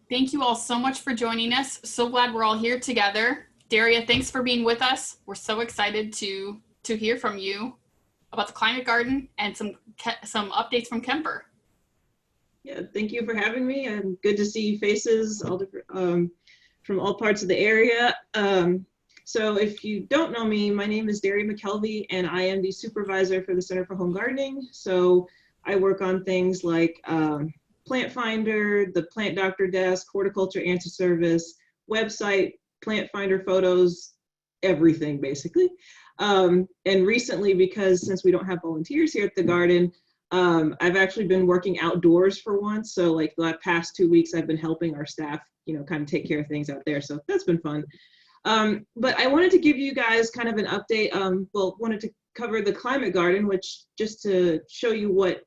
Thank you all so much for joining us. So glad we're all here together. Daria, thanks for being with us. We're so excited to hear from you about the climate garden and some updates from Kemper. Yeah, thank you for having me, and good to see faces all different from all parts of the area. So if you don't know me, my name is Daria McKelvey, and I am the supervisor for the Center for Home Gardening. So I work on things like Plant Finder, the Plant Doctor Desk, Horticulture Answer Service, website, Plant Finder photos, everything basically. And recently, because since we don't have volunteers here at the garden, I've actually been working outdoors for once. So like the past 2 weeks, I've been helping our staff, kind of take care of things out there. So that's been fun. But I wanted to give you guys kind of an update. Wanted to cover the climate garden, which just to show you what,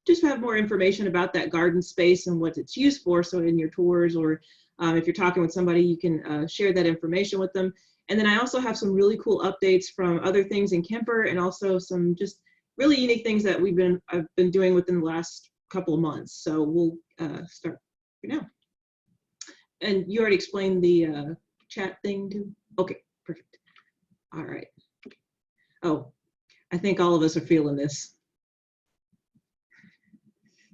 just to have more information about that garden space and what it's used for. So in your tours, or if you're talking with somebody, you can share that information with them. And then I also have some really cool updates from other things in Kemper, and also some just really unique things that I've been doing within the last couple of months. So we'll start right now. And you already explained the chat thing too? Okay, perfect. All right. Oh, I think all of us are feeling this.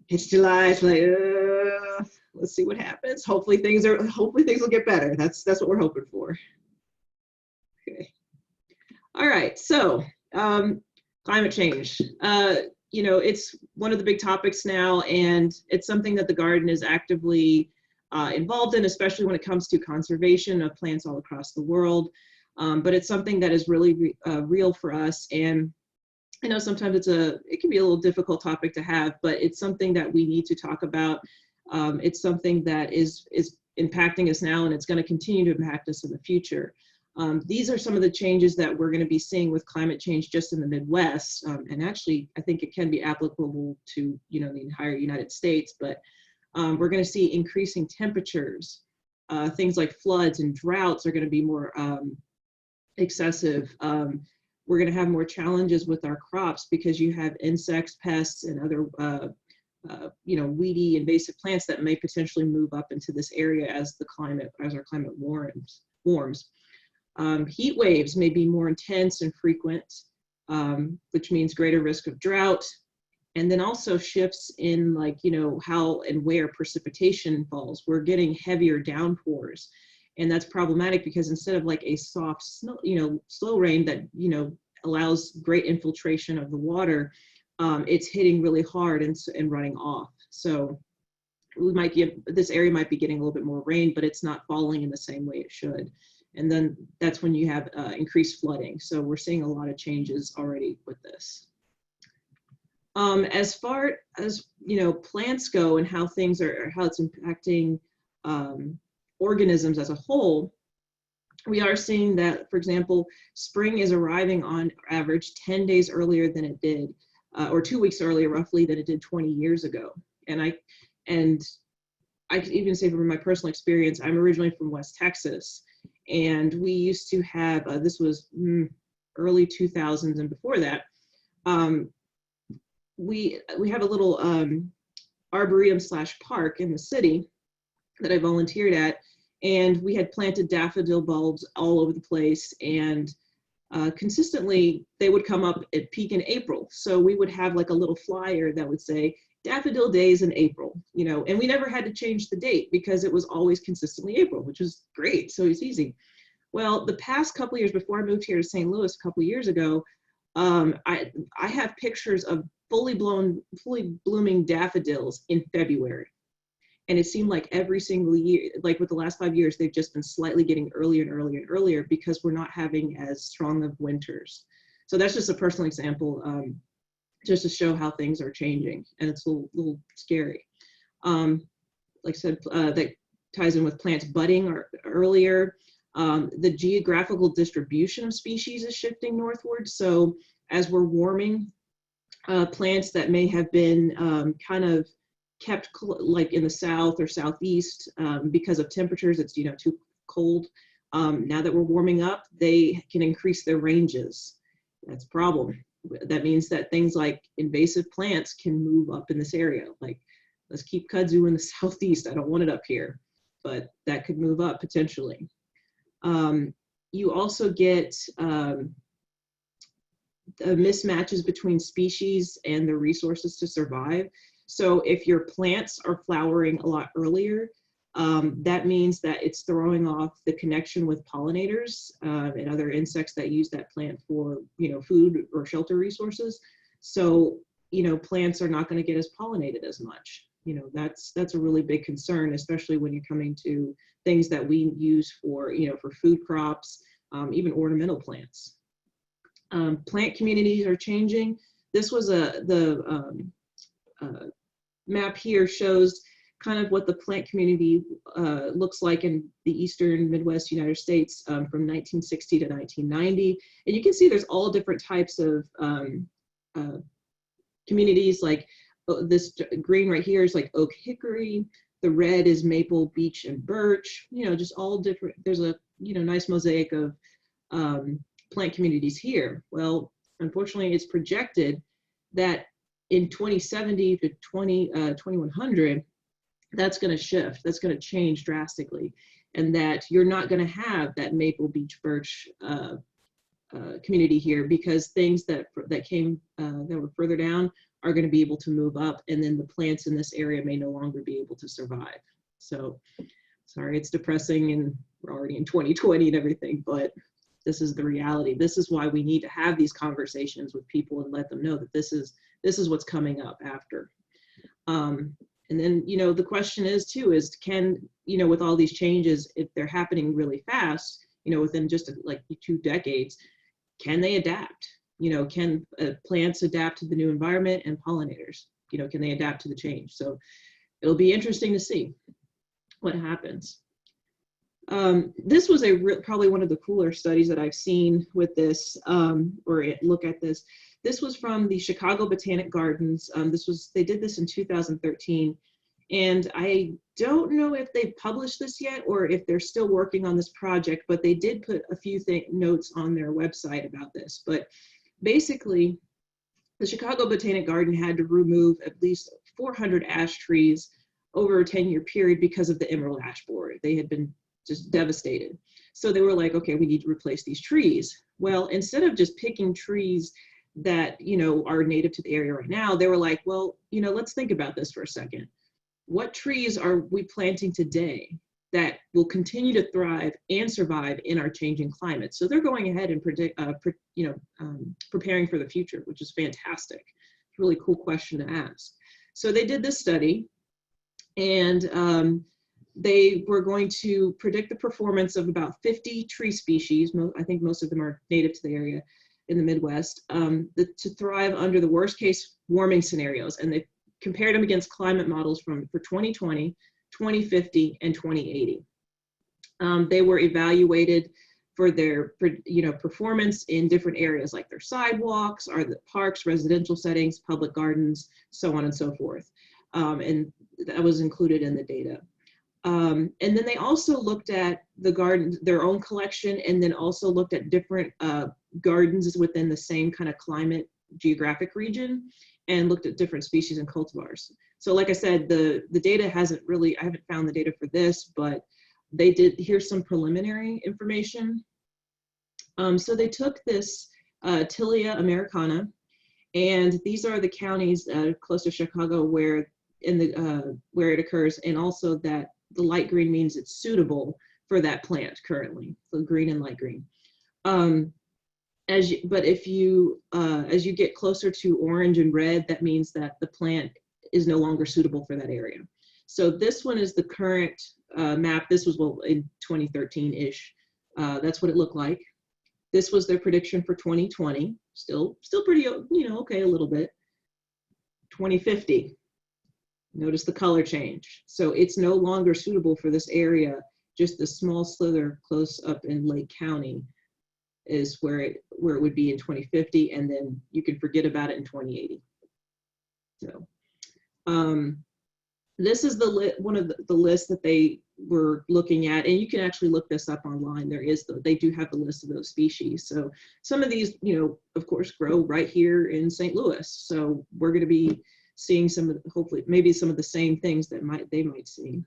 It's July, it's like, let's see what happens. Hopefully things will get better. That's what we're hoping for. Okay. All right, so climate change. It's one of the big topics now, and it's something that the garden is actively involved in, especially when it comes to conservation of plants all across the world. But it's something that is really real for us. And I know sometimes it can be a little difficult topic to have, but it's something that we need to talk about. It's something that is impacting us now, and it's going to continue to impact us in the future. These are some of the changes that we're going to be seeing with climate change just in the Midwest. And actually, I think it can be applicable to, the entire United States, but we're going to see increasing temperatures. Things like floods and droughts are going to be more excessive. We're going to have more challenges with our crops because you have insects, pests, and other weedy invasive plants that may potentially move up into this area as our climate warms. Heat waves may be more intense and frequent, which means greater risk of drought. And then also shifts in how and where precipitation falls. We're getting heavier downpours. And that's problematic because instead of like a soft snow, slow rain that, allows great infiltration of the water, it's hitting really hard and running off. So this area might be getting a little bit more rain, but it's not falling in the same way it should. And then that's when you have increased flooding. So we're seeing a lot of changes already with this. As far as, plants go and how it's impacting organisms as a whole, we are seeing that, for example, spring is arriving on average 10 days earlier than it did, or 2 weeks earlier roughly than it did 20 years ago. And I could even say from my personal experience, I'm originally from West Texas, and we used to have, this was early 2000s and before that, we have a little arboretum / park in the city that I volunteered at, and we had planted daffodil bulbs all over the place, and consistently they would come up at peak in April. So we would have like a little flyer that would say daffodil days in April, and we never had to change the date because it was always consistently April, which was great. So it's easy. Well, the past couple of years before I moved here to St. Louis a couple of years ago, I have pictures of fully blooming daffodils in February. And it seemed like every single year, like with the last 5 years, they've just been slightly getting earlier and earlier and earlier because we're not having as strong of winters. So that's just a personal example, just to show how things are changing. And it's a little scary. Like I said, that ties in with plants budding earlier. The geographical distribution of species is shifting northward. So as we're warming, plants that may have been kind of kept like in the south or southeast because of temperatures, it's too cold. Now that we're warming up, they can increase their ranges. That's a problem. That means that things like invasive plants can move up in this area, like let's keep kudzu in the southeast. I don't want it up here, but that could move up potentially. You also get mismatches between species and the resources to survive. So if your plants are flowering a lot earlier, that means that it's throwing off the connection with pollinators and other insects that use that plant for, food or shelter resources. So, plants are not going to get as pollinated as much. That's a really big concern, especially when you're coming to things that we use for, for food crops, even ornamental plants. Plant communities are changing. This was the map here shows kind of what the plant community looks like in the eastern Midwest United States from 1960 to 1990. And you can see there's all different types of communities, like this green right here is like oak hickory. The red is maple, beech, and birch, just all different. There's a, nice mosaic of plant communities here. Well, unfortunately, it's projected that in 2070 to 2100, that's going to shift. That's going to change drastically, and that you're not going to have that maple, beech, birch community here, because things that were further down are going to be able to move up, and then the plants in this area may no longer be able to survive. So, sorry, it's depressing, and we're already in 2020 and everything, but this is the reality. This is why we need to have these conversations with people and let them know that this is what's coming up after. And then, the question is too, is can, with all these changes, if they're happening really fast, within just like 2 decades, can they adapt? Can plants adapt to the new environment, and pollinators, can they adapt to the change? So it'll be interesting to see what happens. This was probably one of the cooler studies that I've seen with this, or look at this. This was from the Chicago Botanic Gardens. They did this in 2013. And I don't know if they've published this yet or if they're still working on this project, but they did put a few notes on their website about this. But basically, the Chicago Botanic Garden had to remove at least 400 ash trees over a 10-year period because of the emerald ash borer. They had been just devastated. So they were like, okay, we need to replace these trees. Well, instead of just picking trees that, are native to the area right now, they were like, well, let's think about this for a second. What trees are we planting today that will continue to thrive and survive in our changing climate? So they're going ahead and preparing for the future, which is fantastic. It's a really cool question to ask. So they did this study, and they were going to predict the performance of about 50 tree species. I think most of them are native to the area in the Midwest, to thrive under the worst case warming scenarios. And they compared them against climate models for 2020, 2050, and 2080. They were evaluated for their performance in different areas, like their sidewalks, or the parks, residential settings, public gardens, so on and so forth. And that was included in the data. And then they also looked at the garden, their own collection, and then also looked at different gardens within the same kind of climate geographic region, and looked at different species and cultivars. So like I said, the data I haven't found the data for this, but they did, here's some preliminary information. So they took this Tilia americana, and these are the counties close to Chicago where it occurs, and also that the light green means it's suitable for that plant currently, so green and light green. As you get closer to orange and red, that means that the plant is no longer suitable for that area. So this one is the current map. This was in 2013-ish. That's what it looked like. This was their prediction for 2020. Still pretty, okay, a little bit. 2050. Notice the color change. So it's no longer suitable for this area. Just the small slither close up in Lake County is where it would be in 2050, and then you can forget about it in 2080. So this is one of the lists that they were looking at, and you can actually look this up online. They do have the list of those species. So some of these, of course, grow right here in St. Louis. So we're going to be seeing some of hopefully maybe some of the same things that they might see.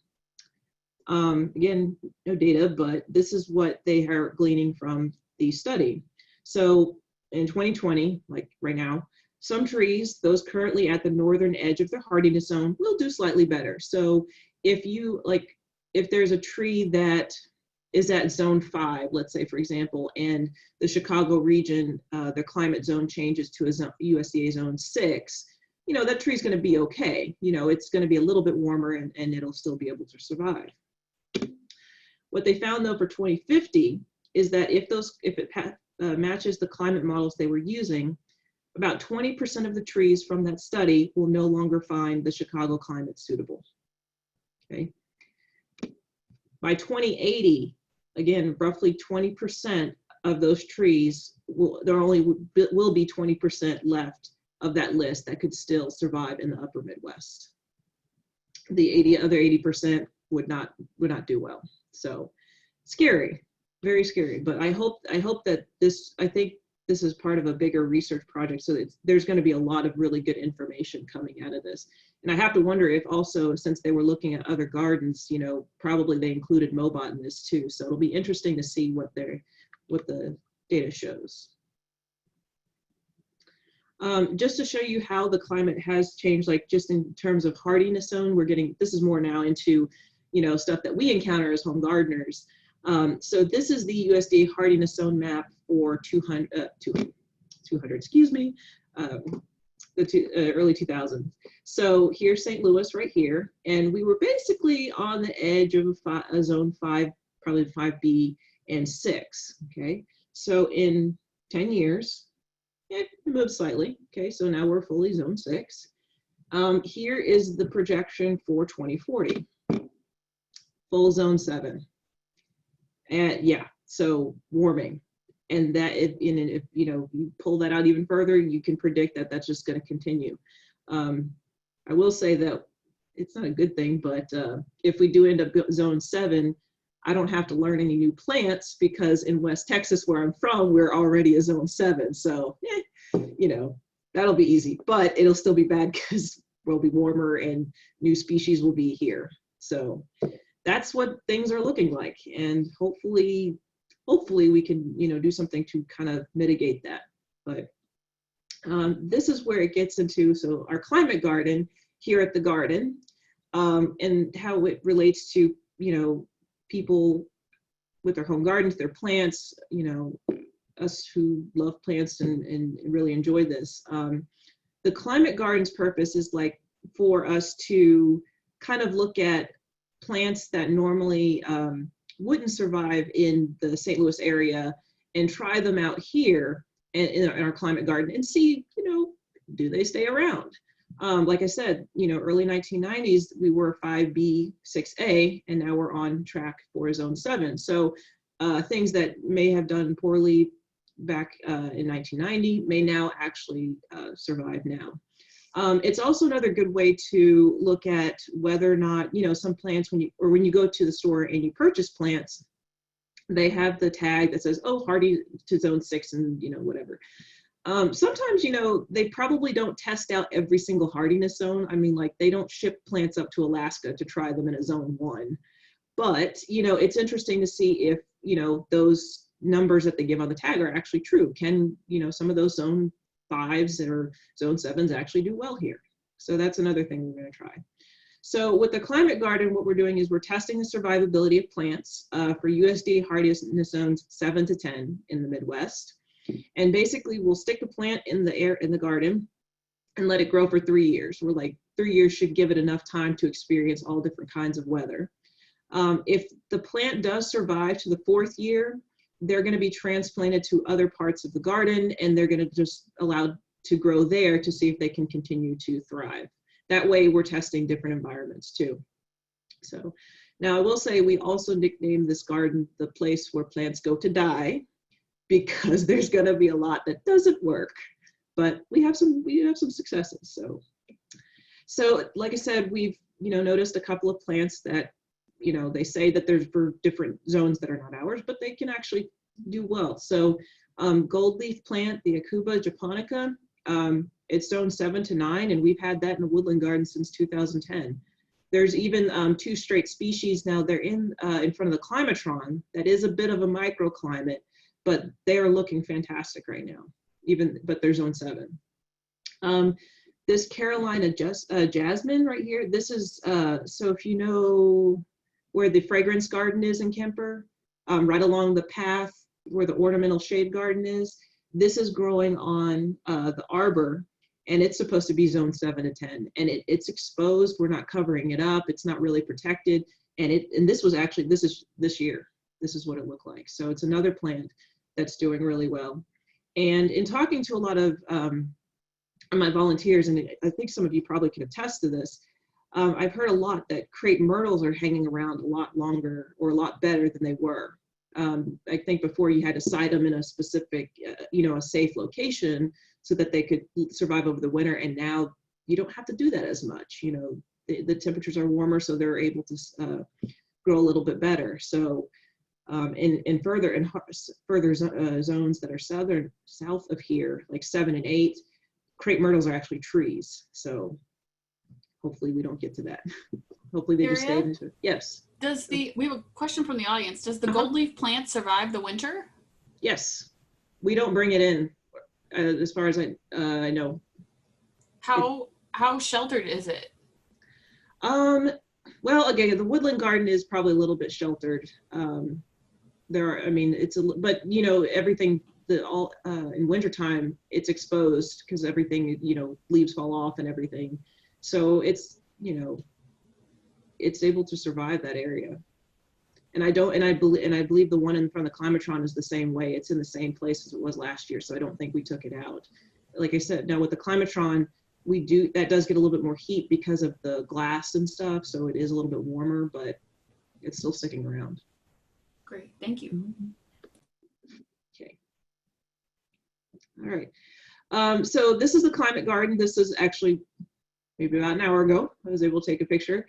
Again, no data, but this is what they are gleaning from the study. So in 2020, like right now, some trees, those currently at the northern edge of their hardiness zone, will do slightly better. So if there's a tree that is at zone 5, let's say, for example, and the Chicago region, their climate zone changes to a USDA zone 6, that tree's going to be okay. It's going to be a little bit warmer and it'll still be able to survive. What they found though for 2050 is that if it matches the climate models they were using, about 20% of the trees from that study will no longer find the Chicago climate suitable. Okay. By 2080, again, roughly 20% of those trees will be 20% left of that list that could still survive in the upper Midwest. The other 80% would not do well. So scary, very scary. But I hope that I think this is part of a bigger research project, so there's going to be a lot of really good information coming out of this. And I have to wonder if also, since they were looking at other gardens, probably they included Mobot in this too. So it'll be interesting to see what the data shows. Just to show you how the climate has changed, like just in terms of hardiness zone, this is more now into, stuff that we encounter as home gardeners. So this is the USDA hardiness zone map for 200, excuse me, the early 2000s. So here's St. Louis right here, and we were basically on the edge of a zone 5, probably 5B and 6, okay? So in 10 years, it moved slightly, okay? So now we're fully zone 6. Here is the projection for 2040, full zone 7. And yeah, so warming. And that if you pull that out even further, you can predict that that's just going to continue. I will say that it's not a good thing, but if we do end up zone 7, I don't have to learn any new plants, because in West Texas, where I'm from, we're already a zone 7. So, that'll be easy, but it'll still be bad because we'll be warmer and new species will be here. So that's what things are looking like. And hopefully we can, do something to kind of mitigate that. But this is where it gets into, so our climate garden here at the garden, and how it relates to, people with their home gardens, their plants, us who love plants and really enjoy this. The climate garden's purpose is like for us to kind of look at plants that normally wouldn't survive in the St. Louis area and try them out here in our climate garden and see, do they stay around? Like I said, early 1990s, we were 5B, 6A, and now we're on track for zone 7. So things that may have done poorly back in 1990 may now actually survive now. It's also another good way to look at whether or not, some plants, when you go to the store and you purchase plants, they have the tag that says, oh, hardy to zone 6 and, whatever. Sometimes, they probably don't test out every single hardiness zone. I mean, like, they don't ship plants up to Alaska to try them in a zone 1. But, it's interesting to see if, those numbers that they give on the tag are actually true. Can, some of those zone 5s or zone 7s actually do well here? So that's another thing we're going to try. So with the climate garden, what we're doing is we're testing the survivability of plants for USDA hardiness zones 7 to 10 in the Midwest. And basically we'll stick the plant in the garden and let it grow for 3 years. We're like, 3 years should give it enough time to experience all different kinds of weather. If the plant does survive to the 4th year, they're going to be transplanted to other parts of the garden, and they're going to just allowed to grow there to see if they can continue to thrive. That way we're testing different environments too. So now I will say we also nicknamed this garden the place where plants go to die, because there's going to be a lot that doesn't work, but we have some successes. So like I said, we've noticed a couple of plants that they say that there's for different zones that are not ours, but they can actually do well. So gold leaf plant, the Acuba japonica, It's zone 7 to 9, and we've had that in the woodland garden since 2010. There's even 2 straight species now. They're in front of the climatron. That is a bit of a microclimate, but they are looking fantastic right now. But they're zone 7. This Carolina jasmine right here. This is so if you know where the fragrance garden is in Kemper, right along the path where the ornamental shade garden is. This is growing on the arbor, and it's supposed to be zone 7 to 10. And it's exposed. We're not covering it up. It's not really protected. And this was actually, this is this year. This is what it looked like. So it's another plant that's doing really well. And in talking to a lot of my volunteers, and I think some of you probably can attest to this, I've heard a lot that crepe myrtles are hanging around a lot longer or a lot better than they were. I think before you had to site them in a specific, a safe location so that they could survive over the winter. And now you don't have to do that as much. The temperatures are warmer, so they're able to grow a little bit better. So in further zones that are south of here, like 7 and 8, crepe myrtles are actually trees. So hopefully we don't get to that. Hopefully they just stay into it. Yes. We have a question from the audience. Does the gold leaf plant survive the winter? Yes. We don't bring it in, as far as I know. How sheltered is it? Well, again, the woodland garden is probably a little bit sheltered. But everything in wintertime, it's exposed because everything, leaves fall off and everything. So it's able to survive that area. And I believe the one in front of the climatron is the same way. It's in the same place as it was last year. So I don't think we took it out. Like I said, now with the climatron, that does get a little bit more heat because of the glass and stuff. So it is a little bit warmer, but it's still sticking around. Great, thank you. Okay. All right. So this is the climate garden. This is actually maybe about an hour ago. I was able to take a picture.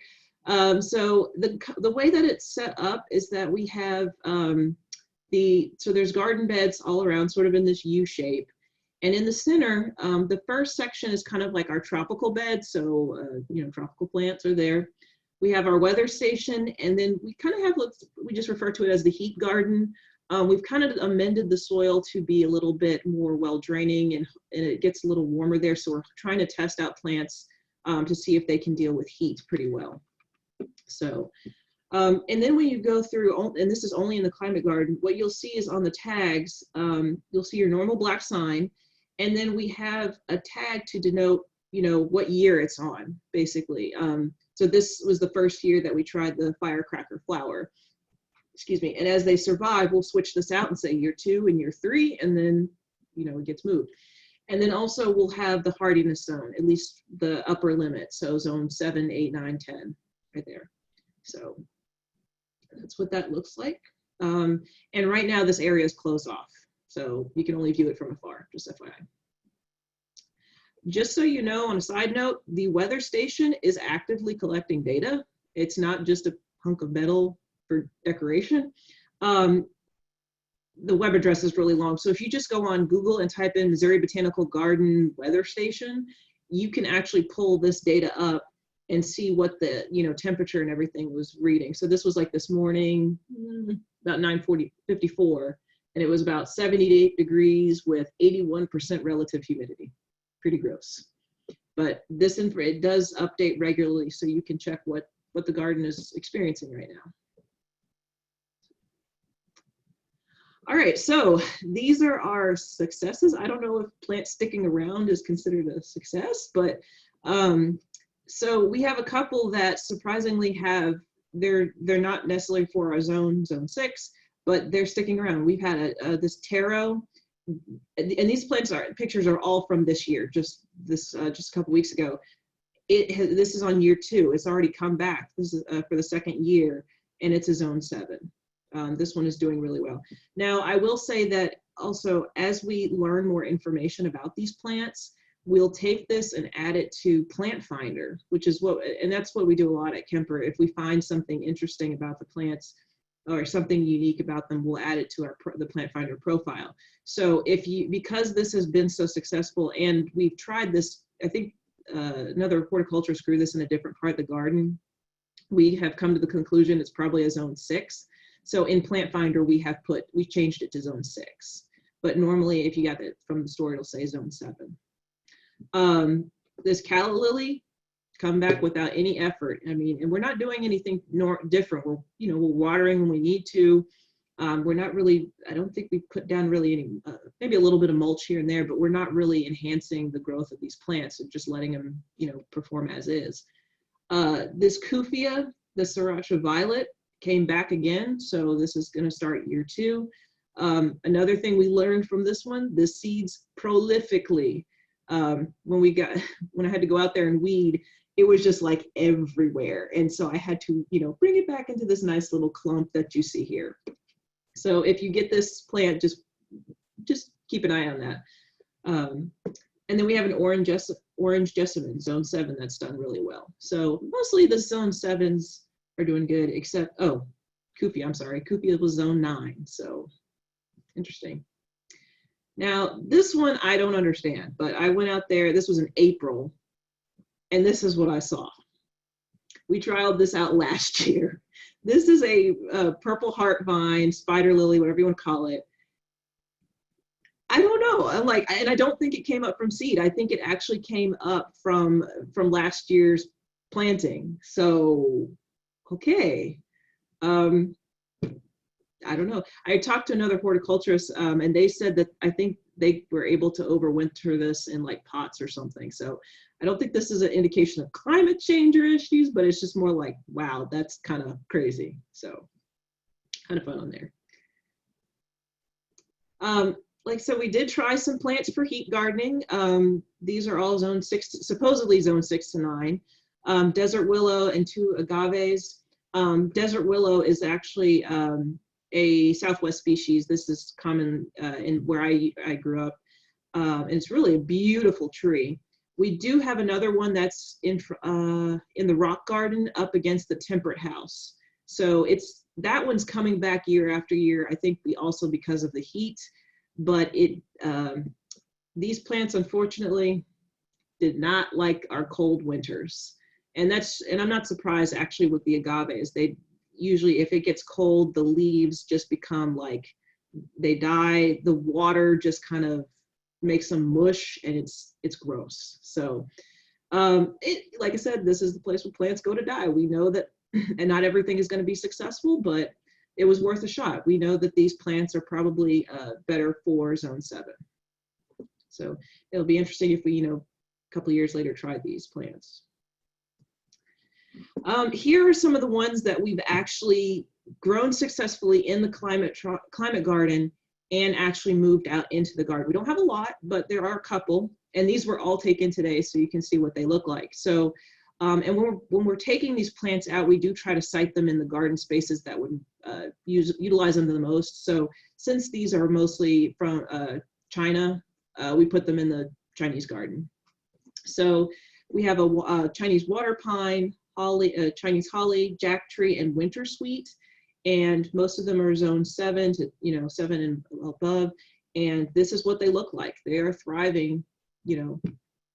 So the way that it's set up is that we have so there's garden beds all around, sort of in this U shape. And in the center, the first section is kind of like our tropical bed. So, tropical plants are there. We have our weather station, and then we kind of have, we just refer to it as the heat garden. We've kind of amended the soil to be a little bit more well draining, and it gets a little warmer there. So we're trying to test out plants to see if they can deal with heat pretty well. So, and then when you go through, and this is only in the climate garden, what you'll see is on the tags, you'll see your normal black sign, and then we have a tag to denote, what year it's on, basically. So this was the first year that we tried the firecracker flower, excuse me. And as they survive, we'll switch this out and say year 2 and year 3, and then, it gets moved. And then also we'll have the hardiness zone, at least the upper limit. So zone 7, 8, 9, 10, right there. So that's what that looks like. And right now this area is closed off. So you can only view it from afar, just FYI. Just so you know, on a side note, the weather station is actively collecting data. It's not just a hunk of metal for decoration. The web address is really long. So if you just go on Google and type in Missouri Botanical Garden weather station, you can actually pull this data up and see what the temperature and everything was reading. So this was like this morning, about 9:54, and it was about 78 degrees with 81% relative humidity. Pretty gross. But this it does update regularly, so you can check what the garden is experiencing right now. All right, so these are our successes. I don't know if plant sticking around is considered a success, but so we have a couple that surprisingly they're not necessarily for our zone 6, but they're sticking around. We've had this taro, and these pictures are all from this year, just a couple weeks ago. This is on year 2. It's already come back. This is for the second year, and it's a zone 7. This one is doing really well. Now, I will say that also, as we learn more information about these plants, we'll take this and add it to Plant Finder, and that's what we do a lot at Kemper. If we find something interesting about the plants, or something unique about them, we'll add it to the Plant Finder profile. So because this has been so successful, and we've tried this, I think another horticulturist grew this in a different part of the garden, we have come to the conclusion it's probably a zone 6. So in Plant Finder, we changed it to zone 6. But normally, if you got it from the store, it'll say zone 7. This calla lily, come back without any effort. I mean, and we're not doing anything different. We're watering when we need to. We're not really, I don't think we put down really any, maybe a little bit of mulch here and there, but we're not really enhancing the growth of these plants and just letting them, perform as is. This Kufia, the Sriracha Violet, came back again. So this is going to start year 2. Another thing we learned from this one, the seeds prolifically. When I had to go out there and weed, it was just like everywhere. And so I had to, bring it back into this nice little clump that you see here. So if you get this plant, just keep an eye on that. And then we have an orange jessamine, zone 7, that's done really well. So mostly the zone 7s are doing good, except, Kufia, I'm sorry, Kufia was zone 9, so interesting. Now, this one I don't understand, but I went out there, this was in April, and this is what I saw. We trialed this out last year. This is a purple heart vine, spider lily, whatever you want to call it. I don't know. And I don't think it came up from seed. I think it actually came up from last year's planting. So, okay. I don't know. I talked to another horticulturist, and they said that I think they were able to overwinter this in like pots or something. So I don't think this is an indication of climate change or issues, but it's just more like, wow, that's kind of crazy. So kind of fun on there. Like I said, we did try some plants for heat gardening. These are all zone 6, supposedly zone 6 to 9. Desert willow and 2 agaves. Desert willow is actually a Southwest species. This is common in where I grew up. And it's really a beautiful tree. We do have another one that's in the rock garden up against the temperate house. So that one's coming back year after year. I think also because of the heat. But these plants, unfortunately, did not like our cold winters. And I'm not surprised actually with the agaves. They usually, if it gets cold, the leaves just become like, they die. The water just kind of makes them mush, and it's gross. So like I said, this is the place where plants go to die. We know that, and not everything is going to be successful, but it was worth a shot. We know that these plants are probably better for zone 7. So it'll be interesting if we, a couple of years later, try these plants. Here are some of the ones that we've actually grown successfully in the climate garden and actually moved out into the garden. We don't have a lot, but there are a couple, and these were all taken today, so you can see what they look like. So, and when we're taking these plants out, we do try to site them in the garden spaces that would utilize them the most. So since these are mostly from China, we put them in the Chinese garden. So we have a Chinese water pine, holly, Chinese holly, jack tree, and winter sweet. And most of them are zone 7 to 7 and above. And this is what they look like. They are thriving.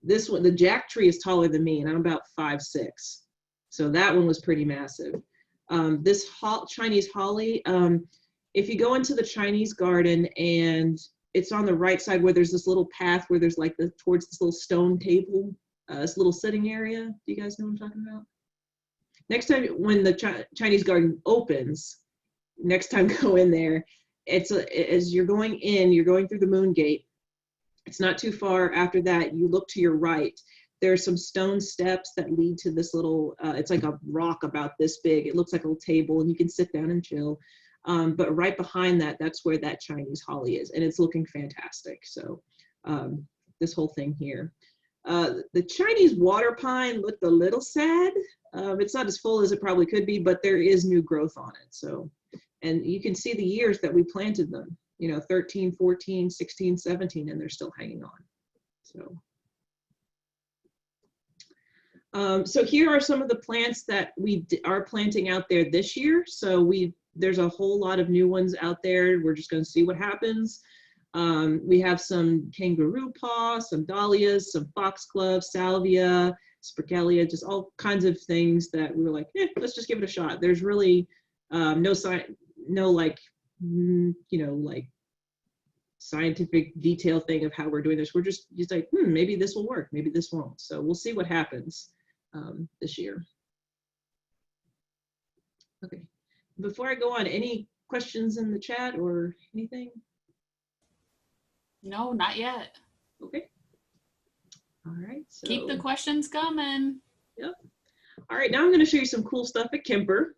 This one, the jack tree is taller than me, and I'm about 5'6". So that one was pretty massive. This Chinese holly, if you go into the Chinese garden and it's on the right side where there's this little path where there's like towards this little stone table, this little sitting area. Do you guys know what I'm talking about? Next time when the Chinese garden opens, next time go in there. As you're going in, you're going through the moon gate. It's not too far after that. You look to your right. There's some stone steps that lead to this little, it's like a rock about this big. It looks like a little table, and you can sit down and chill. But right behind that, that's where that Chinese holly is, and it's looking fantastic. So this whole thing here. The Chinese water pine looked a little sad. It's not as full as it probably could be, but there is new growth on it. So, and you can see the years that we planted them, 13, 14, 16, 17, and they're still hanging on. So, so here are some of the plants that we are planting out there this year. So we there's a whole lot of new ones out there. We're just going to see what happens. We have some kangaroo paw, some dahlias, some foxglove, salvia, spercalia, just all kinds of things that we were like, let's just give it a shot. There's really no like, like scientific detail thing of how we're doing this. We're just like, maybe this will work, maybe this won't. So we'll see what happens this year. Okay, before I go on, any questions in the chat or anything? No, not yet. Okay. All right. So, keep the questions coming. Yep. All right, now I'm going to show you some cool stuff at Kemper,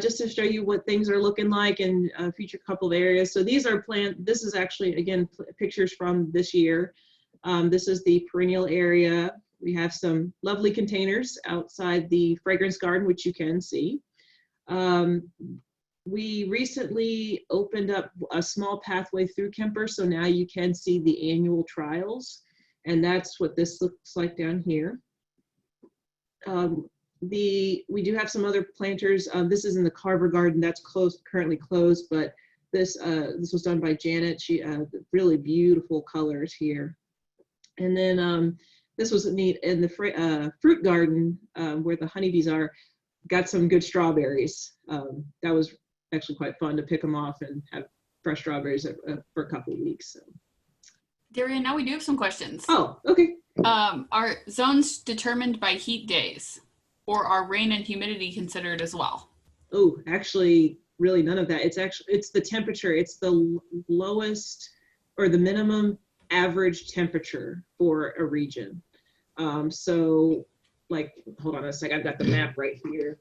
just to show you what things are looking like and feature a couple of areas. So these are this is actually, again, pictures from this year. This is the perennial area. We have some lovely containers outside the fragrance garden, which you can see. We recently opened up a small pathway through Kemper, so now you can see the annual trials, and that's what this looks like down here. We do have some other planters. This is in the Carver Garden. That's currently closed, but this was done by Janet. She really beautiful colors here. And then this was neat in the fruit garden where the honeybees are. Got some good strawberries. That was actually quite fun to pick them off and have fresh strawberries for a couple of weeks. So. Daria, now we do have some questions. Oh, okay. Are zones determined by heat days, or are rain and humidity considered as well? Oh, actually, really none of that. It's the temperature. It's the lowest or the minimum average temperature for a region. So, like, hold on a sec. I've got the map right here.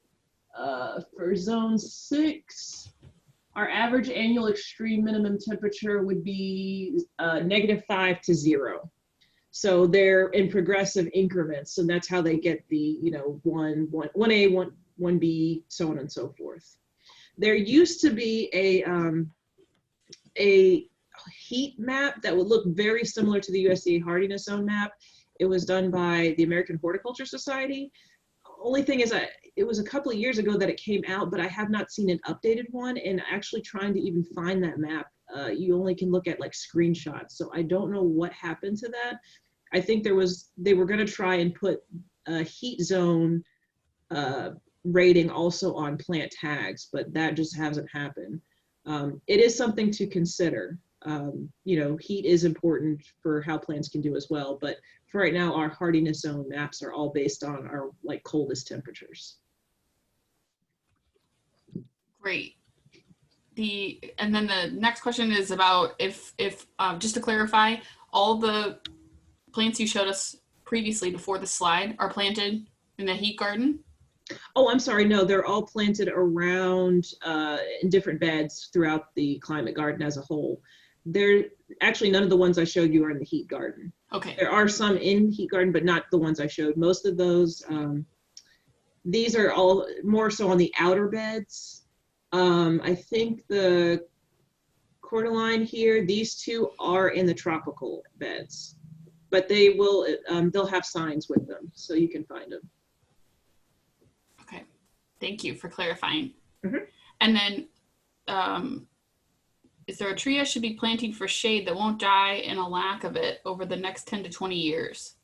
For zone 6, our average annual extreme minimum temperature would be -5 to 0. So they're in progressive increments. So that's how they get the, 1A, 1B, so on and so forth. There used to be a heat map that would look very similar to the USDA hardiness zone map. It was done by the American Horticulture Society. Only thing is, it was a couple of years ago that it came out, but I have not seen an updated one. And actually trying to even find that map, you only can look at like screenshots. So I don't know what happened to that. I think they were going to try and put a heat zone rating also on plant tags, but that just hasn't happened. It is something to consider. Heat is important for how plants can do as well, but for right now, our hardiness zone maps are all based on our coldest temperatures. Great. And then the next question is about if just to clarify, all the plants you showed us previously before the slide are planted in the heat garden? Oh, I'm sorry. No, they're all planted around in different beds throughout the climate garden as a whole. They're actually, none of the ones I showed you are in the heat garden. Okay. There are some in heat garden, but not the ones I showed. Most of those, these are all more so on the outer beds. I think the cordyline here, these two are in the tropical beds, but they will, they'll have signs with them, so you can find them. Okay, thank you for clarifying. Mm-hmm. And then, is there a tree I should be planting for shade that won't die in a lack of it over the next 10 to 20 years?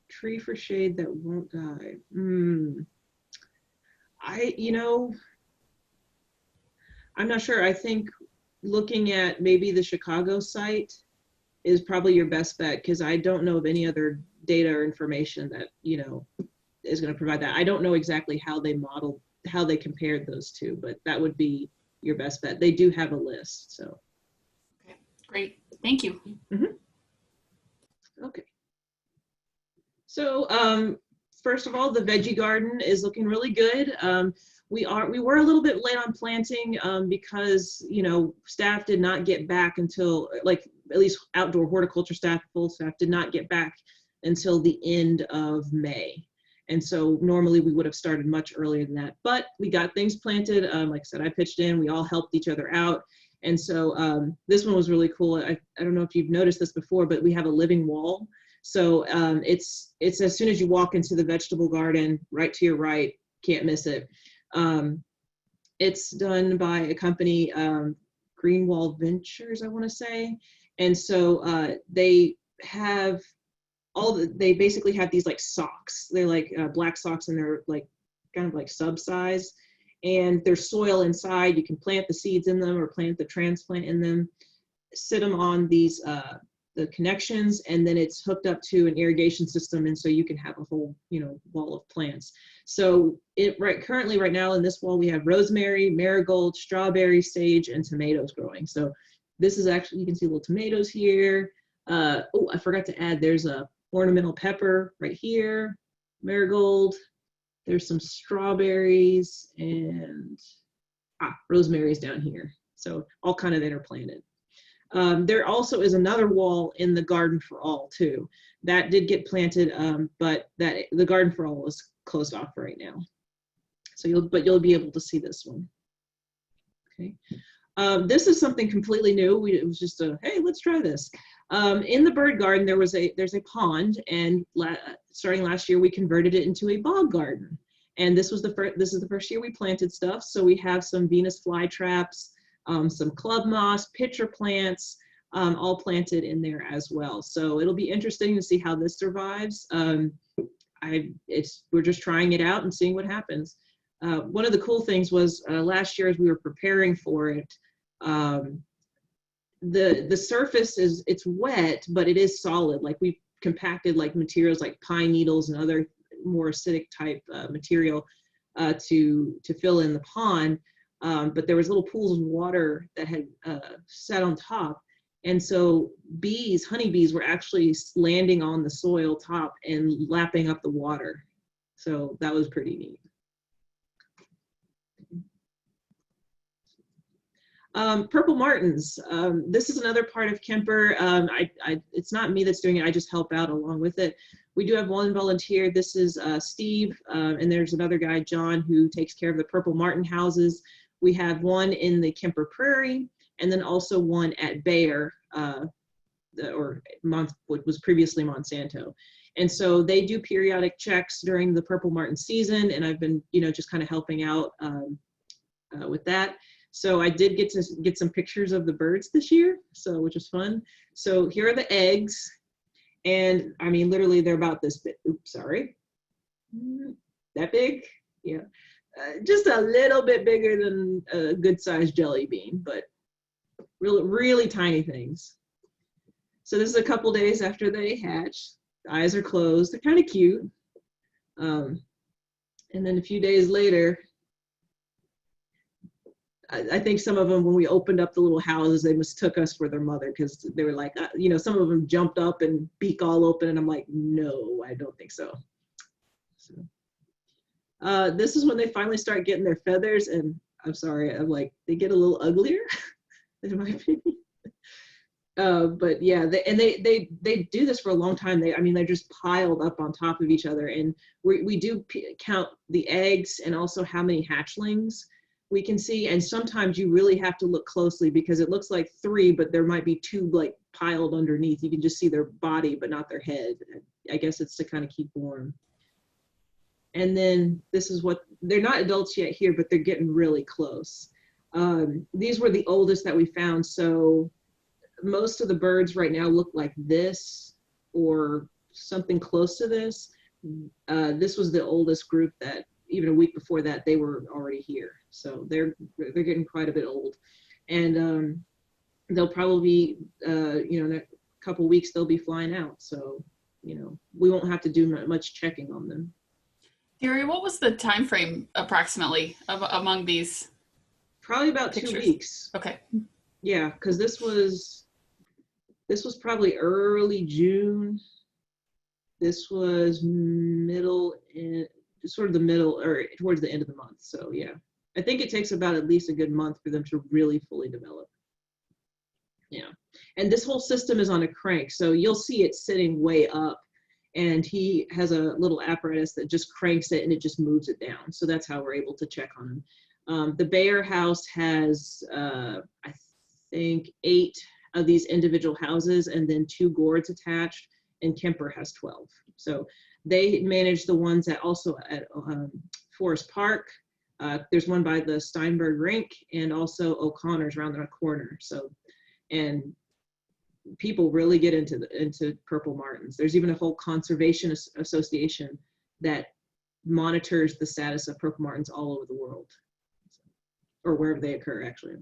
Tree for shade that won't die. I'm not sure. I think looking at maybe the Chicago site is probably your best bet, because I don't know of any other data or information that, is going to provide that. I don't know exactly how they compared those two, but that would be your best bet. They do have a list, so. Okay, great. Thank you. Mm-hmm. Okay. So first of all, the veggie garden is looking really good. We were a little bit late on planting because, staff did not get back until, at least outdoor horticulture staff, full staff did not get back until the end of May. And so normally we would have started much earlier than that, but we got things planted. Like I said, I pitched in, we all helped each other out. And so this one was really cool. I don't know if you've noticed this before, but we have a living wall. So it's as soon as you walk into the vegetable garden, right to your right, can't miss it. It's done by a company, Greenwald Ventures, I want to say. And so they have they basically have these like socks. They're like black socks, and they're like kind of like sub size. And there's soil inside. You can plant the seeds in them or plant the transplant in them, sit them on these the connections, and then it's hooked up to an irrigation system, and so you can have a whole, you know, wall of plants. So currently right now in this wall we have rosemary, marigold, strawberry, sage, and tomatoes growing. So this is actually, you can see little tomatoes here. Oh, I forgot to add, there's a ornamental pepper right here, marigold. There's some strawberries, and rosemary's down here. So all kind of interplanted. There also is another wall in the Garden for All too. That did get planted, but the Garden for All is closed off right now. So you'll be able to see this one. Okay. This is something completely new. It was just hey, let's try this. In the bird garden, there's a pond, and starting last year we converted it into a bog garden. And this is the first year we planted stuff. So we have some Venus flytraps, some club moss, pitcher plants, all planted in there as well. So it'll be interesting to see how this survives. We're just trying it out and seeing what happens. One of the cool things was last year as we were preparing for it, the surface it's wet, but it is solid. Like we compacted like materials like pine needles and other more acidic type material to fill in the pond. But there was little pools of water that had sat on top. And so honeybees were actually landing on the soil top and lapping up the water. So that was pretty neat. Purple martins. This is another part of Kemper. It's not me that's doing it. I just help out along with it. We do have one volunteer. This is Steve, and there's another guy, John, who takes care of the purple martin houses. We have one in the Kemper Prairie, and then also one at Bayer, what was previously Monsanto. And so they do periodic checks during the purple martin season, and I've been, just kind of helping out with that. So I did get to get some pictures of the birds this year, which is fun. So here are the eggs, and I mean, literally they're about this big. Oops, sorry. That big? Yeah. Just a little bit bigger than a good-sized jelly bean, but really, really tiny things. So this is a couple days after they hatch. The eyes are closed. They're kind of cute. And then a few days later, I think some of them, when we opened up the little houses, they mistook us for their mother, because they were like, some of them jumped up and beak all open, and I'm like, no, I don't think so. This is when they finally start getting their feathers, and I'm sorry, I'm like, they get a little uglier, in my opinion. But yeah, they do this for a long time. They're just piled up on top of each other, and we do count the eggs and also how many hatchlings we can see. And sometimes you really have to look closely, because it looks like 3, but there might be 2 like piled underneath. You can just see their body, but not their head. I guess it's to kind of keep warm. And then this is they're not adults yet here, but they're getting really close. These were the oldest that we found. So most of the birds right now look like this or something close to this. This was the oldest group that even a week before that, they were already here. So they're getting quite a bit old. And they'll probably, in a couple of weeks, they'll be flying out. So, we won't have to do much checking on them. Daria, what was the time frame approximately among these? Probably about pictures? 2 weeks. Okay. Yeah, because this was probably early June. This was sort of the middle or towards the end of the month. So yeah, I think it takes about at least a good month for them to really fully develop. Yeah, and this whole system is on a crank, so you'll see it sitting way up, and he has a little apparatus that just cranks it and it just moves it down. So that's how we're able to check on them. The Bayer house has, I think, 8 of these individual houses and then 2 gourds attached, and Kemper has 12. So they manage the ones that also at Forest Park. There's one by the Steinberg Rink and also O'Connor's around the corner. So, and people really get into purple martins. There's even a whole conservation association that monitors the status of purple martins all over the world, or wherever they occur, actually.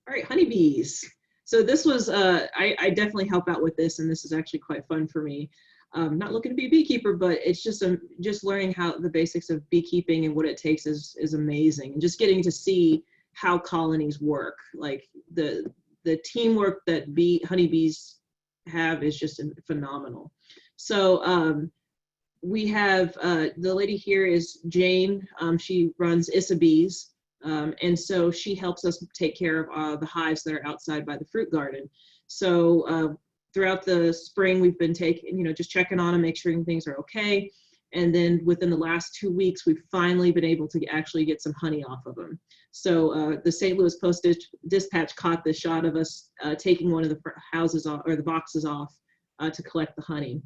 All right, honeybees. So this was, I definitely help out with this, and this is actually quite fun for me. Not looking to be a beekeeper, but it's just learning how the basics of beekeeping and what it takes is amazing. And just getting to see how colonies work. Like the teamwork that honeybees have is just phenomenal. So we have, the lady here is Jane. She runs Issa Bees. And so she helps us take care of the hives that are outside by the fruit garden. So throughout the spring, we've been just checking on them, make sure things are okay. And then within the last 2 weeks, we've finally been able to actually get some honey off of them. So the St. Louis Post-Dispatch caught this shot of us taking one of the houses off, or the boxes off, to collect the honey.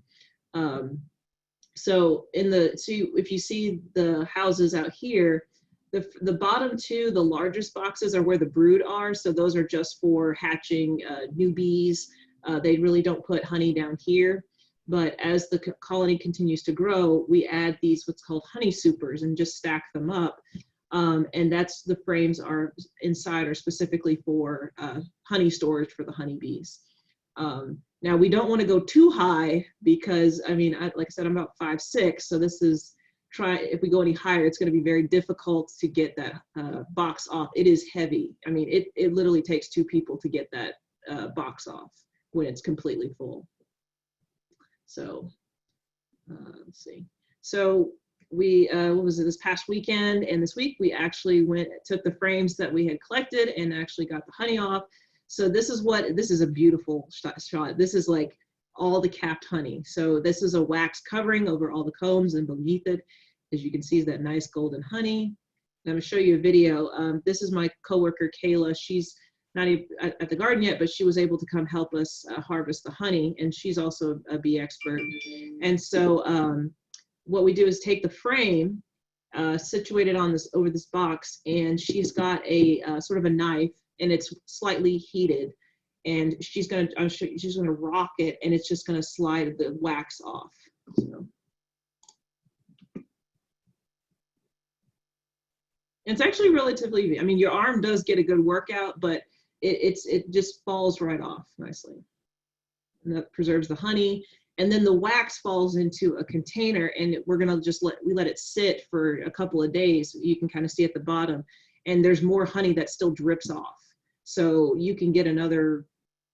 So if you see the houses out here, the bottom two, the largest boxes, are where the brood are. So those are just for hatching new bees. They really don't put honey down here. But as the colony continues to grow, we add these what's called honey supers and just stack them up. And that's the frames are inside are specifically for honey storage for the honeybees. Now we don't want to go too high because, I mean, like I said, I'm about 5'6", so this is, if we go any higher, it's going to be very difficult to get that box off. It is heavy. I mean, it literally takes 2 people to get that box off when it's completely full. So let's see. So we, what was it, this past weekend and this week, we actually took the frames that we had collected and actually got the honey off. So this is a beautiful shot. This is like all the capped honey. So this is a wax covering over all the combs, and beneath it, as you can see, is that nice golden honey. And I'm gonna show you a video. This is my coworker, Kayla. She's not even at the garden yet, but she was able to come help us harvest the honey, and she's also a bee expert. And so what we do is take the frame, situate it on over this box, and she's got a sort of a knife, and it's slightly heated. And she's gonna rock it, and it's just gonna slide the wax off. So. It's actually relatively, I mean, your arm does get a good workout, but it just falls right off nicely. And that preserves the honey. And then the wax falls into a container, and we're gonna we let it sit for a couple of days. You can kind of see at the bottom, and there's more honey that still drips off. So you can get another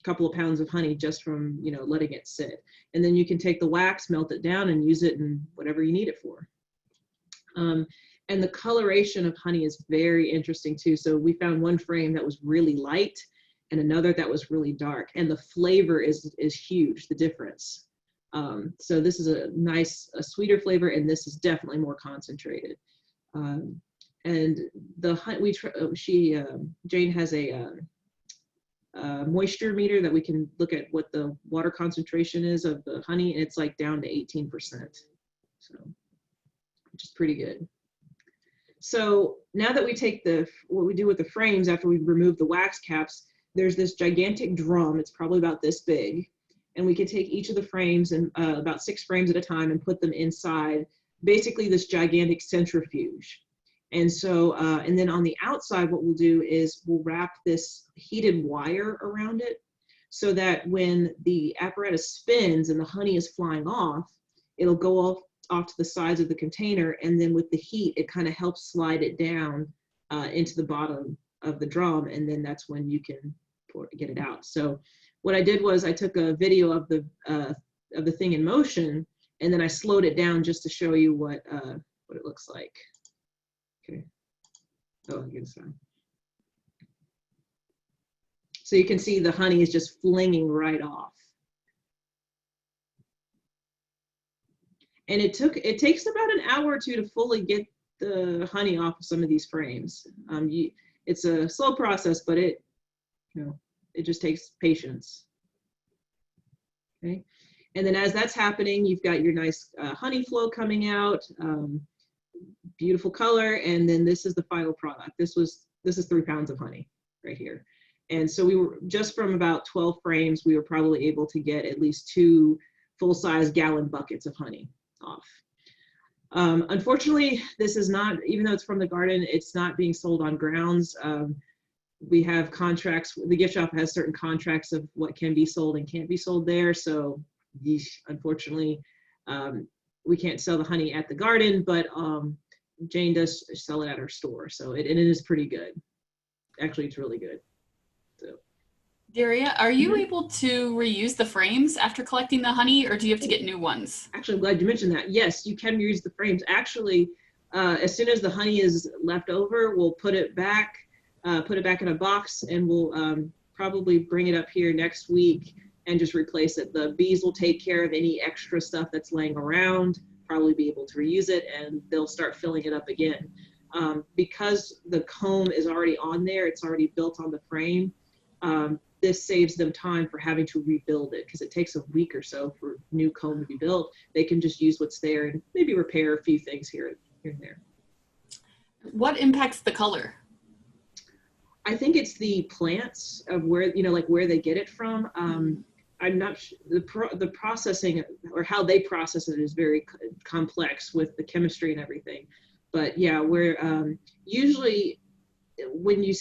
couple of pounds of honey just from, letting it sit. And then you can take the wax, melt it down, and use it in whatever you need it for. And the coloration of honey is very interesting too. So we found one frame that was really light and another that was really dark. And the flavor is huge, the difference. So this is a sweeter flavor, and this is definitely more concentrated. And the honey, Jane has a moisture meter that we can look at what the water concentration is of the honey, and it's like down to 18%. So, which is pretty good. So now that we take what we do with the frames after we've removed the wax caps, there's this gigantic drum. It's probably about this big. And we can take each of the frames, and about 6 frames at a time, and put them inside basically this gigantic centrifuge. And so, and then on the outside, what we'll do is we'll wrap this heated wire around it so that when the apparatus spins and the honey is flying off, it'll go off to the sides of the container, and then with the heat, it kind of helps slide it down into the bottom of the drum, and then that's when you can get it out. So what I did was I took a video of the thing in motion, and then I slowed it down just to show you what it looks like. Okay. Oh, good sign. So you can see the honey is just flinging right off. And it takes about an hour or 2 to fully get the honey off of some of these frames. It's a slow process, but it just takes patience. Okay. And then as that's happening, you've got your nice honey flow coming out. beautiful color. And then this is the final product. This is 3 pounds of honey right here. And so we were just from about 12 frames, we were probably able to get at least 2 full-size gallon buckets of honey off. Unfortunately, this is not, even though it's from the garden, it's not being sold on grounds. We have contracts, the gift shop has certain contracts of what can be sold and can't be sold there. So unfortunately, we can't sell the honey at the garden, but Jane does sell it at her store. So it is pretty good. Actually, it's really good. So, Daria, are you able to reuse the frames after collecting the honey, or do you have to get new ones? Actually, I'm glad you mentioned that. Yes, you can reuse the frames. Actually, as soon as the honey is left over, we'll put it back in a box, and we'll probably bring it up here next week and just replace it. The bees will take care of any extra stuff that's laying around, probably be able to reuse it, and they'll start filling it up again. Because the comb is already on there, it's already built on the frame, this saves them time for having to rebuild it, because it takes a week or so for new comb to be built. They can just use what's there and maybe repair a few things here and there. What impacts the color? I think it's the plants of where, like where they get it from. I'm not sure, the processing or how they process it is very complex with the chemistry and everything. But yeah, we're usually when you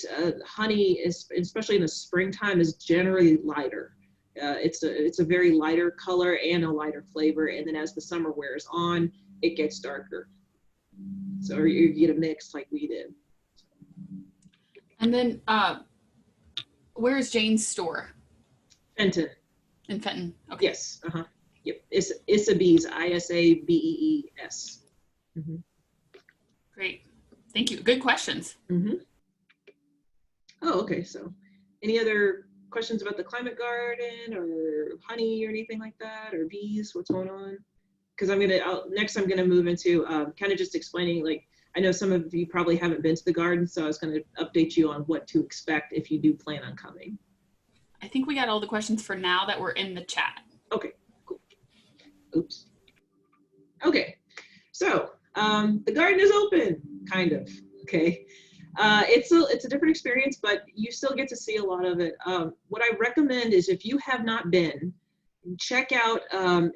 honey is, especially in the springtime, is generally lighter. It's a very lighter color and a lighter flavor, and then as the summer wears on, it gets darker. So you get a mix like we did. And then, where is Jane's store? Fenton. In Fenton. Okay. Yes. Yep. Isabees. ISABEES. Mm-hmm. Great. Thank you. Good questions. Mm-hmm. Oh, okay. So, any other questions about the climate garden or honey or anything like that, or bees? What's going on? Because next I'm gonna move into kind of just explaining, like, I know some of you probably haven't been to the garden, so I was going to update you on what to expect if you do plan on coming. I think we got all the questions for now that were in the chat. Okay, cool. Oops. Okay, so the garden is open, kind of. Okay, it's a different experience, but you still get to see a lot of it. What I recommend is, if you have not been, check out,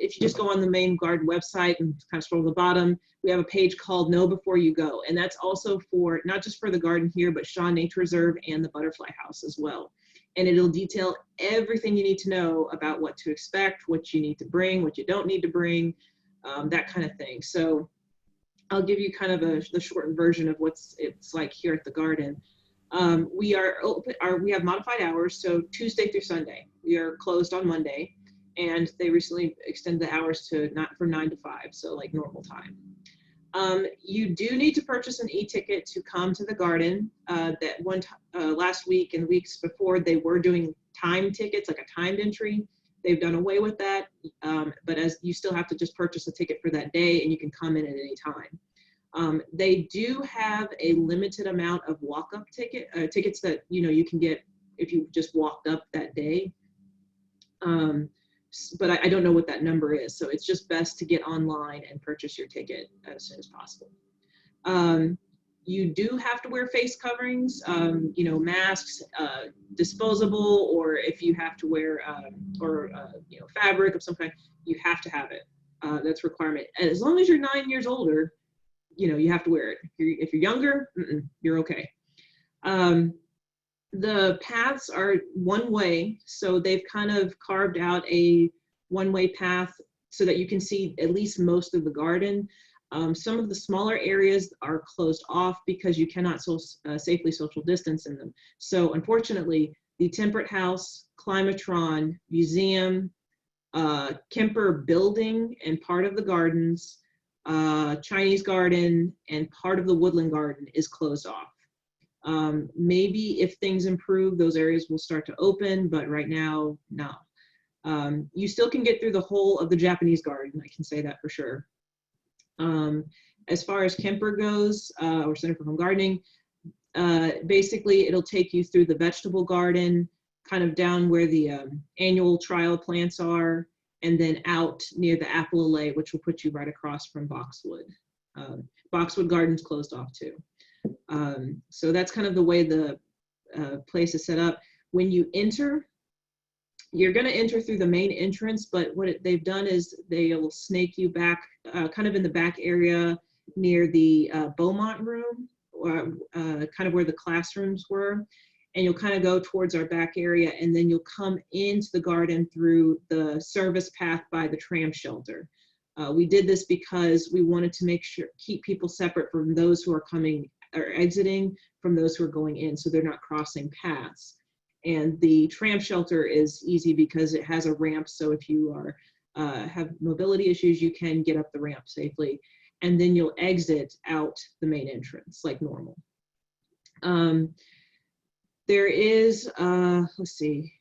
if you just go on the main garden website and kind of scroll to the bottom, we have a page called Know Before You Go. And that's also for, not just for the garden here, but Shaw Nature Reserve and the Butterfly House as well. And it'll detail everything you need to know about what to expect, what you need to bring, what you don't need to bring, that kind of thing. So I'll give you kind of the shortened version of it's like here at the garden. We are open, we have modified hours, so Tuesday through Sunday. We are closed on Monday. And they recently extended the hours to from 9 to 5, so like normal time. You do need to purchase an e-ticket to come to the garden. Last week and the weeks before, they were doing time tickets, like a timed entry. They've done away with that, but as you still have to just purchase a ticket for that day, and you can come in at any time. They do have a limited amount of walk-up tickets that you can get if you just walked up that day. But I don't know what that number is, so it's just best to get online and purchase your ticket as soon as possible. You do have to wear face coverings, masks, disposable, or if you have to wear fabric of some kind, you have to have it. That's a requirement. And as long as you're 9 years older, you have to wear it. If you're younger, you're okay. The paths are one way, so they've kind of carved out a one-way path so that you can see at least most of the garden. Some of the smaller areas are closed off because you cannot safely social distance in them. So unfortunately, the Temperate House, Climatron, Museum, Kemper Building and part of the gardens, Chinese Garden, and part of the Woodland Garden is closed off. Maybe if things improve, those areas will start to open, but right now, no. You still can get through the whole of the Japanese garden, I can say that for sure. As far as Kemper goes, or Center for Home Gardening, basically it'll take you through the vegetable garden, kind of down where the annual trial plants are, and then out near the apple alley, which will put you right across from Boxwood. Boxwood Gardens closed off too. So that's kind of the way the place is set up. When you enter, you're going to enter through the main entrance, but what they've done is they'll snake you back kind of in the back area near the Beaumont room, or kind of where the classrooms were. And you'll kind of go towards our back area, and then you'll come into the garden through the service path by the tram shelter. We did this because we wanted to keep people separate from those who are coming or exiting from those who are going in, so they're not crossing paths. And the tram shelter is easy because it has a ramp, so if you have mobility issues, you can get up the ramp safely. And then you'll exit out the main entrance like normal. There is, let's see,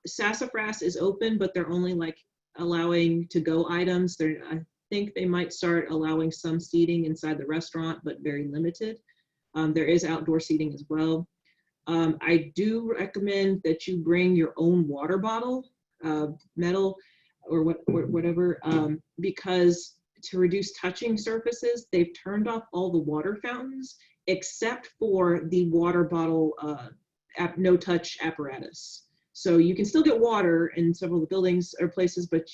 Sassafras is open, but they're only like allowing to-go items. I think they might start allowing some seating inside the restaurant, but very limited. There is outdoor seating as well. I do recommend that you bring your own water bottle, metal or whatever, because to reduce touching surfaces, they've turned off all the water fountains except for the water bottle no-touch apparatus. So you can still get water in several of the buildings or places, but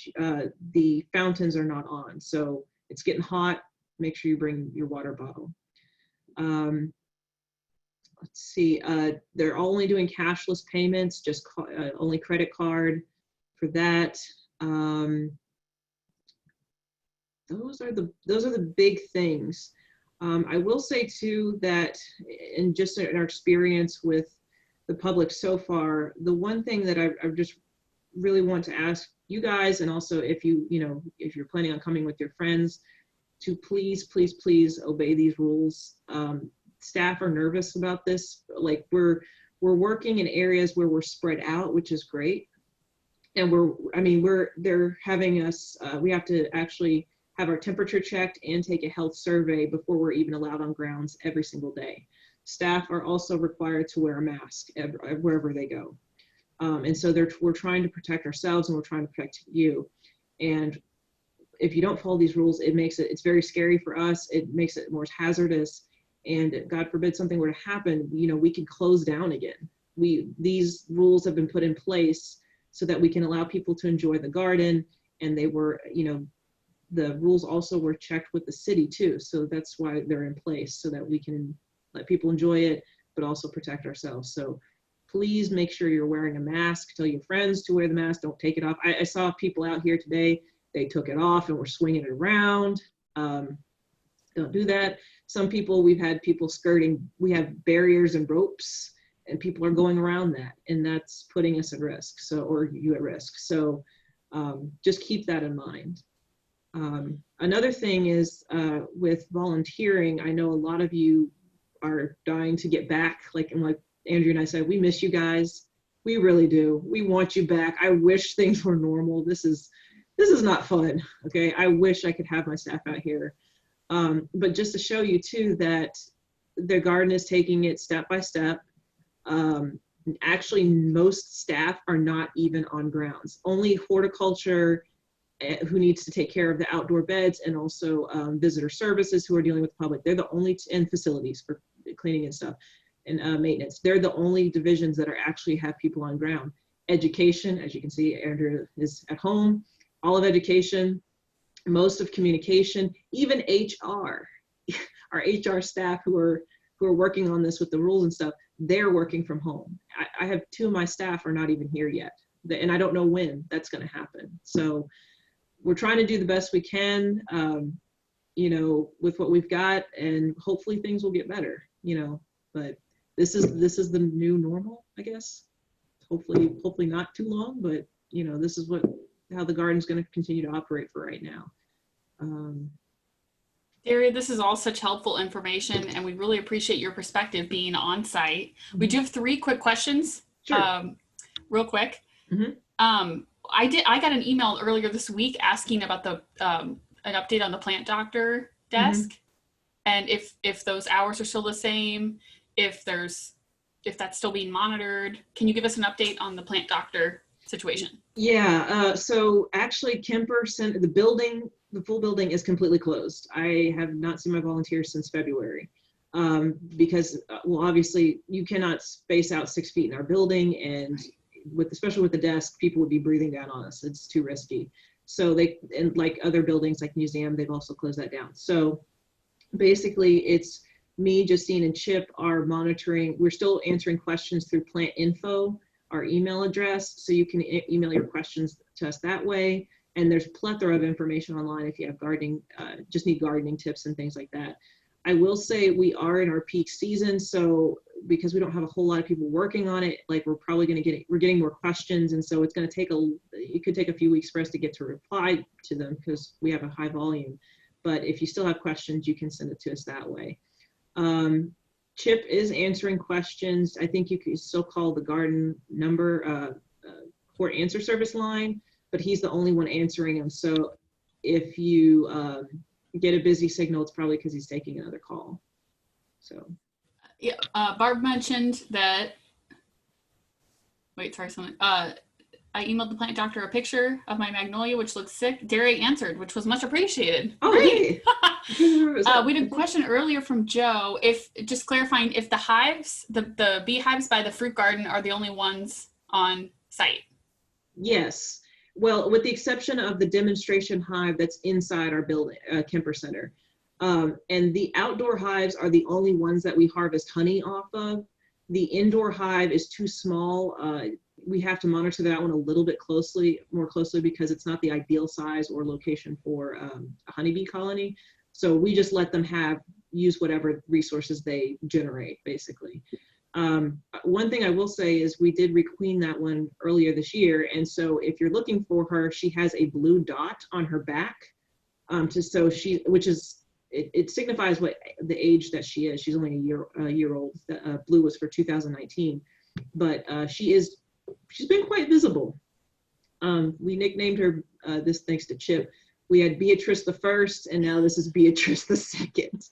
the fountains are not on. So it's getting hot, make sure you bring your water bottle. Let's see, they're only doing cashless payments, just only credit card for that. Those are the big things. I will say too that, in just in our experience with the public so far, the one thing that I just really want to ask you guys, and also if you're planning on coming with your friends, to please, please, please obey these rules. Staff are nervous about this. Like we're working in areas where we're spread out, which is great. And they're having us, we have to actually have our temperature checked and take a health survey before we're even allowed on grounds every single day. Staff are also required to wear a mask wherever they go. And so we're trying to protect ourselves and we're trying to protect you. And if you don't follow these rules, it's very scary for us. It makes it more hazardous. And God forbid something were to happen, we can close down again. These rules have been put in place so that we can allow people to enjoy the garden. And they were, the rules also were checked with the city too. So that's why they're in place, so that we can let people enjoy it, but also protect ourselves. So please make sure you're wearing a mask. Tell your friends to wear the mask. Don't take it off. I saw people out here today, they took it off and were swinging it around. Don't do that. Some people, we've had people skirting. We have barriers and ropes, and people are going around that, and that's putting us at risk. Or you at risk. So just keep that in mind. Another thing is with volunteering, I know a lot of you are dying to get back. Like Andrew and I said, we miss you guys. We really do. We want you back. I wish things were normal. This is not fun. Okay. I wish I could have my staff out here. But just to show you too that the garden is taking it step by step. Actually, most staff are not even on grounds. Only horticulture, who needs to take care of the outdoor beds, and also visitor services who are dealing with the public. They're the only, and facilities for cleaning and stuff, and maintenance. They're the only divisions that actually have people on ground. Education, as you can see, Andrew is at home. All of education, most of communication, even HR, our HR staff who are working on this with the rules and stuff, they're working from home. I have 2 of my staff are not even here yet, and I don't know when that's going to happen. So we're trying to do the best we can, with what we've got, and hopefully things will get better, but this is the new normal, I guess. Hopefully not too long, but this is how the garden's going to continue to operate for right now. Daria, this is all such helpful information, and we really appreciate your perspective being on site. We do have 3 quick questions. Sure. Real quick. Mm-hmm. I got an email earlier this week asking about an update on the plant doctor desk, and if those hours are still the same, if that's still being monitored. Can you give us an update on the plant doctor situation? Yeah. So actually, Kemper Center, the building the full building is completely closed. I have not seen my volunteers since February because, well, obviously you cannot space out 6 feet in our building, and especially with the desk, people would be breathing down on us. It's too risky. So and like other buildings like museum, they've also closed that down. So basically it's me, Justine, and Chip are monitoring. We're still answering questions through Plant Info, our email address. So you can email your questions to us that way. And there's plethora of information online if you have gardening, just need gardening tips and things like that. I will say we are in our peak season. So because we don't have a whole lot of people working on it, like we're probably going to we're getting more questions. And so it's going to take it could take a few weeks for us to get to reply to them because we have a high volume. But if you still have questions, you can send it to us that way. Chip is answering questions. I think you can still call the garden number, court answer service line, but he's the only one answering them. So if you get a busy signal, it's probably because he's taking another call. So yeah, Barb mentioned that. Wait, sorry, something. I emailed the plant doctor a picture of my magnolia, which looks sick. Daria answered, which was much appreciated. Oh, great. Hey. We had a question earlier from Joe. Just clarifying, if the hives, the beehives by the fruit garden are the only ones on site. Yes. Well, with the exception of the demonstration hive that's inside our building, Kemper Center. And the outdoor hives are the only ones that we harvest honey off of. The indoor hive is too small. We have to monitor that one a little bit more closely because it's not the ideal size or location for a honeybee colony. So we just let them use whatever resources they generate, basically. One thing I will say is we did requeen that one earlier this year. And so if you're looking for her, she has a blue dot on her back. It signifies what the age that she is. She's only a year old. Blue was for 2019, but she's been quite visible. We nicknamed her this thanks to Chip. We had Beatrice the First, and now this is Beatrice the Second.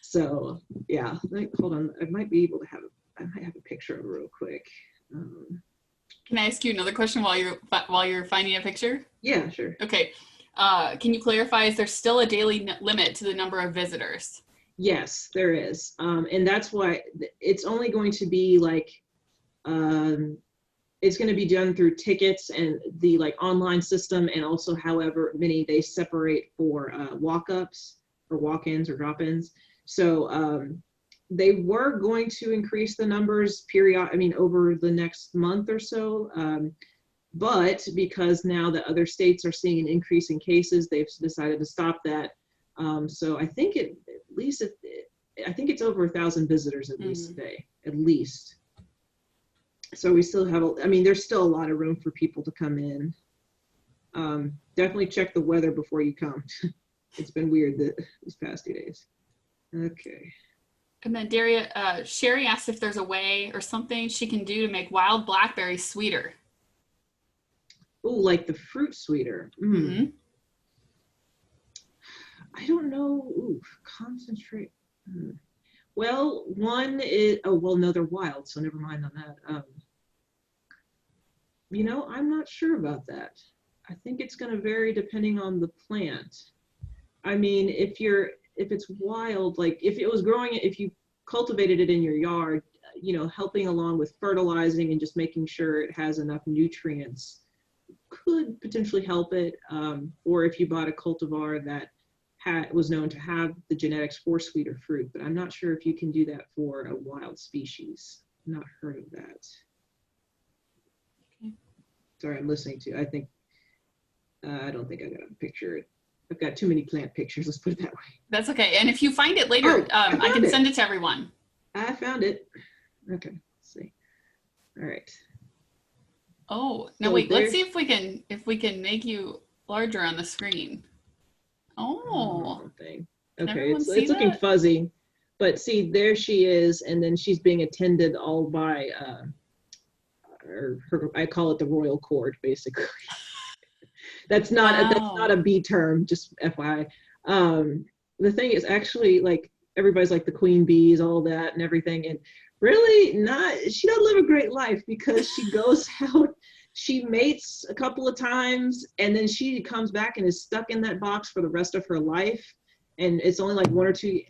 So yeah, hold on. I might have a picture of her real quick. Can I ask you another question while you're finding a picture? Yeah, sure. Okay. Can you clarify, is there still a daily limit to the number of visitors? Yes, there is. And that's why it's only going to be like, it's going to be done through tickets and the online system, and also however many they separate for walk-ups or walk-ins or drop-ins. So they were going to increase the numbers over the next month or so. But because now the other states are seeing an increase in cases, they've decided to stop that. So I think I think it's over 1,000 visitors at least a day, at least. So we still have, there's still a lot of room for people to come in. Definitely check the weather before you come. It's been weird these past 2 days. Okay. And then Daria, Sherry asked if there's a way or something she can do to make wild blackberries sweeter. Oh, like the fruit sweeter. Mm-hmm. I don't know. Ooh, concentrate. Well, one is, no, they're wild, so never mind on that. I'm not sure about that. I think it's going to vary depending on the plant. If it's wild, like if it was growing, if you cultivated it in your yard, helping along with fertilizing and just making sure it has enough nutrients could potentially help it. Or if you bought a cultivar that was known to have the genetics for sweeter fruit, but I'm not sure if you can do that for a wild species. Not heard of that. Okay. Sorry, I'm listening to, I don't think I got a picture. I've got too many plant pictures, let's put it that way. That's okay. And if you find it later, I can send it to everyone. I found it. Okay, let's see. All right. Oh, no, wait, let's see if we can make you larger on the screen. Oh. Okay, it's looking fuzzy, but see, there she is, and then she's being attended all by I call it the royal court, basically. That's not a bee term, just FYI. The thing is actually, like, everybody's like the queen bees, all that and everything, and really she doesn't live a great life because she goes out, she mates a couple of times, and then she comes back and is stuck in that box for the rest of her life. And it's only like 1 or 2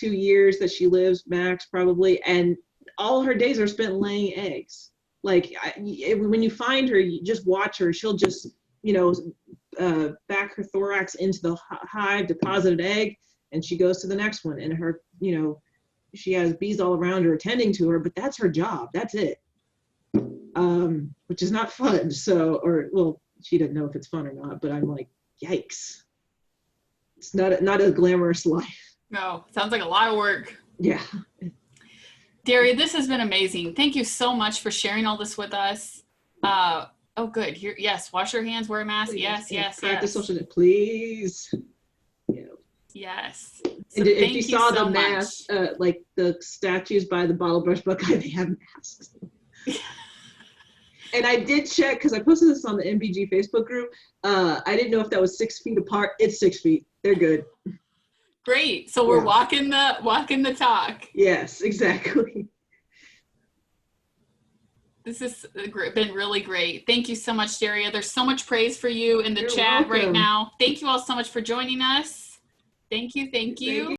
years that she lives max, probably. And all her days are spent laying eggs. Like when you find her, you just watch her. She'll just, back her thorax into the hive, deposit an egg, and she goes to the next one. And her, she has bees all around her attending to her, but that's her job. That's it. Which is not fun. So, she doesn't know if it's fun or not, but I'm like, yikes. It's not a glamorous life. No, sounds like a lot of work. Yeah. Daria, this has been amazing. Thank you so much for sharing all this with us. Oh, good. Yes, wash your hands, wear a mask. Please. Yes. Practice social, please. Yes. So and if you saw the masks, like the statues by the Bottle Brush Buckeye, they have masks. And I did check, because I posted this on the MBG Facebook group. I didn't know if that was 6 feet apart. It's 6 feet. They're good. Great. So we're walking the talk. Yes, exactly. This has been really great. Thank you so much, Daria. There's so much praise for you in the You're chat welcome. right now. Thank you all so much for joining us. Thank you.